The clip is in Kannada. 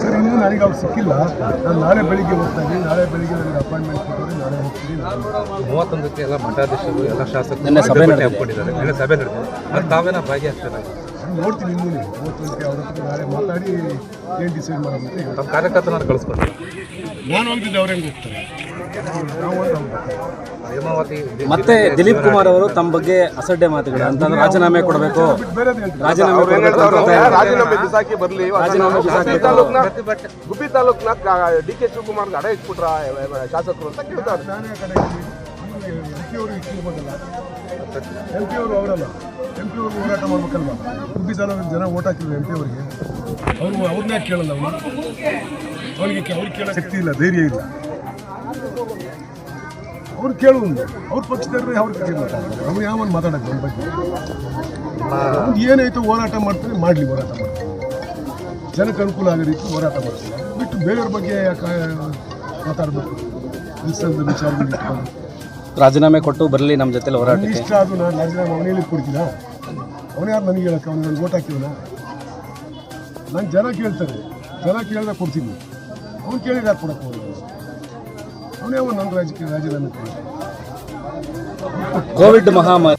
ಸರ್ ಇನ್ನೂ ನನಗೆ ಅವ್ರು ಸಿಕ್ಕಿಲ್ಲ. ನಾನು ನಾಳೆ ಬೆಳಿಗ್ಗೆ ಹೋಗ್ತಾ ಇದ್ದೀನಿ. ನಾಳೆ ಬೆಳಿಗ್ಗೆ ನನಗೆ ಅಪಾಯಿಂಟ್ಮೆಂಟ್ ಕೊಟ್ಟರೆ ನಾಳೆ ಹೋಗ್ತೀನಿ. 31ಕ್ಕೆ ಎಲ್ಲ ಮಠಾಧೀಶರು ಎಲ್ಲ ಶಾಸಕರು ಸಭೆ ಹಾಕೊಂಡಿದ್ದಾರೆ. ನಿನ್ನೆ ಸಭೆ ನಡೆದಿದೆ. ಅದು ತಾವೇನ ಭಾಗಿಯಾಗ್ತಾರೆ? ನೋಡ್ತೀನಿ ಇನ್ನೂ 31ಕ್ಕೆ ಅವ್ರ ಹತ್ರ ನಾಳೆ ಮಾತಾಡಿ ಏನು ಡಿಸೈಡ್ ಮಾಡೋದು ಅಂತ ನಮ್ಮ ಕಾರ್ಯಕರ್ತರನ್ನು ಕಳಿಸ್ಕೊಂಡು ನಾನು ಹೋಗ್ತಿದ್ದೆ, ಅವ್ರು ಹೆಂಗೆ ಹೋಗ್ತಾರೆ? ಹೇಮಾವತಿ ಮತ್ತೆ ದಿಲೀಪ್ ಕುಮಾರ್ ಅವರು ತಮ್ಮ ಬಗ್ಗೆ ಅಸಡ್ಡೆ ಮಾತುಗಳು ಅಂತಂದ್ರೆ ರಾಜೀನಾಮೆ ಕೊಡಬೇಕು, ರಾಜೀನಾಮೆ ಬಿಸಾಕಿ ಬರ್ಲಿ. ಗುಬ್ಬಿ ತಾಲೂಕ್ನ ಡಿ.ಕೆ. ಶಿವಕುಮಾರ್ ಅಡ ಇಟ್ಬಿಟ್ರ ಶಾಸಕರು ಅಂತ ಕೇಳ್ತಾರೆ. MP ಅವರು ಅವರಲ್ಲ, MP ಅವರು ಹೋರಾಟ ಮಾಡ್ಬೇಕಲ್ವ? ಗುಬ್ಬಿ ತಾಲೂಕಿನ ಜನ ಓಟ್ ಹಾಕಿದ್ರು MP ಅವರಿಗೆ. ಅವ್ರನ್ನೇ ಕೇಳಲ್ಲ ಅವ್ರಿಗೆ ಕೇಳೋ ಶಕ್ತಿ ಇಲ್ಲ, ಧೈರ್ಯ ಇಲ್ಲ. ಅವ್ರು ಕೇಳುವುದು ಅವ್ರ ಪಕ್ಷದವ್ರೆ ಅವ್ರು ಕೇಳ್ತಾರೆ. ಅವ್ರು ಯಾವನ್ ಮಾತಾಡೋದು ನಮ್ಮ ಬಗ್ಗೆ? ಏನಾಯ್ತು ಹೋರಾಟ ಮಾಡ್ತಾರೆ, ಮಾಡಲಿ, ಹೋರಾಟ ಮಾಡ್ತಾರೆ. ಜನಕ್ಕೆ ಅನುಕೂಲ ಆಗೋ ರೀತಿ ಹೋರಾಟ ಮಾಡ್ತಾರೆ. ಬಿಟ್ಟು ಬೇರೆಯವ್ರ ಬಗ್ಗೆ ಯಾಕೆ ಮಾತಾಡಬೇಕು? ಕೆಲಸದ ವಿಚಾರದಲ್ಲಿ ಇಟ್ಕೊಂಡು ರಾಜೀನಾಮೆ ಕೊಟ್ಟು ಬರಲಿ ನಮ್ಮ ಜೊತೆ ಹೋರಾಟ. ಇಷ್ಟ ಅದು ನಾನು ರಾಜೀನಾಮೆ ಅವನೇಲಿ ಕೊಡ್ತೀನ? ಅವನು ಯಾರು ನನಗೆ ಹೇಳಕ್ಕೆ? ಅವ್ನು ನನಗೆ ಓಟ್ ಹಾಕಿವನ? ನಾನು ಜನ ಕೇಳ್ತಾರೆ, ಜನ ಕೇಳಿದಾಗ ಕೊಡ್ತೀನಿ. ಅವ್ನು ಕೇಳಿದಾಗ ಕೊಡಕ್ಕೆ ಹೋಗೋದು. ಅವನೇ ಅವನು ನನ್ನ ರಾಜಕೀಯ ರಾಜೀನಾಮೆ ಕೊಡ್ತೀನಿ. ಕೋವಿಡ್ ಮಹಾಮಾರಿ